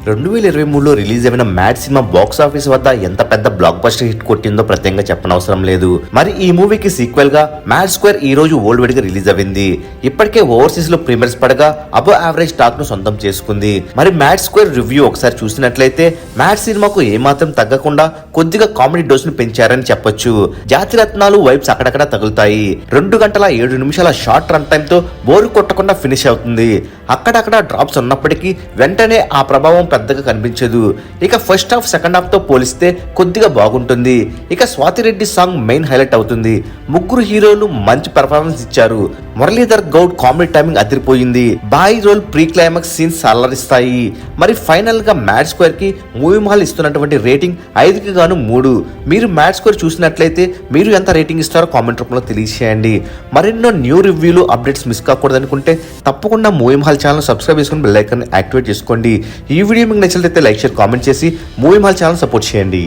2023లో release అయిన mad cinema box office వద్ద ఎంత పెద్ద బ్లాక్ బస్టర్ హిట్ కొట్టిందో ప్రత్యేకంగా చెప్పనవసరం లేదు. మరి ఈ మూవీకి సీక్వెల్ గా మ్యాడ్ స్క్వేర్ ఈ రోజు వరల్డ్ వైడ్ గా రిలీజ్ అయింది. ఇప్పటికే ఓవర్సీస్ లో ప్రీమియర్స్ పడగా అబో యావరేజ్ టాక్ ను సొంతం చేసుకుంది. మరి మ్యాడ్ స్క్వేర్ రివ్యూ ఒకసారి చూసినట్లయితే మ్యాడ్ సినిమాకు ఏమాత్రం తగ్గకుండా కొద్దిగా కామెడీ డోస్ ను పెంచారని చెప్పొచ్చు. జాతి రత్నాలు వైబ్స్ అక్కడక్కడ తగులుతాయి. 2 గంటల 7 నిమిషాల షార్ట్ రన్ టైమ్ తో బోరు కొట్టకుండా ఫినిష్ అవుతుంది. అక్కడక్కడ డ్రాప్స్ ఉన్నప్పటికీ వెంటనే ఆ ప్రభావం పెద్దగా కనిపించదు. ఇక ఫస్ట్ హాఫ్ సెకండ్ హాఫ్ తో పోలిస్తే కొద్దిగా బాగుంటుంది. ఇక స్వాతిరెడ్డి సాంగ్ మెయిన్ హైలైట్ అవుతుంది. ముగ్గురు హీరోలు మంచి పెర్ఫార్మెన్స్ ఇచ్చారు. మురళీధర్ గౌడ్ కామెడీ టైమింగ్ అదిరిపోయింది. Boy role pre climax scenes అల్లరిస్తాయి. మరి ఫైనల్ గా మ్యాడ్ స్క్వేర్ కి మూవీ మహల్ ఇస్తున్నటువంటి రేటింగ్ 5కి గాను 3. మీరు మ్యాడ్ స్క్వేర్ చూసినట్లయితే మీరు ఎంత రేటింగ్ ఇస్తారో కామెంట్ రూపంలో తెలియజేయండి. మరెన్నో న్యూ రివ్యూలు అప్డేట్స్ మిస్ కాకూడదు అనుకుంటే తప్పకుండా మూవీ మహల్ ఛానల్ సబ్స్క్రైబ్ చేసుకుని బెల్ ఐకాన్ యాక్టివేట్ చేసుకోండి. ఈ వీడియో మీకు నచ్చినట్లయితే లైక్ షేర్ కామెంట్ చేసి మూవీ మహల్ ఛానల్ సపోర్ట్ చేయండి.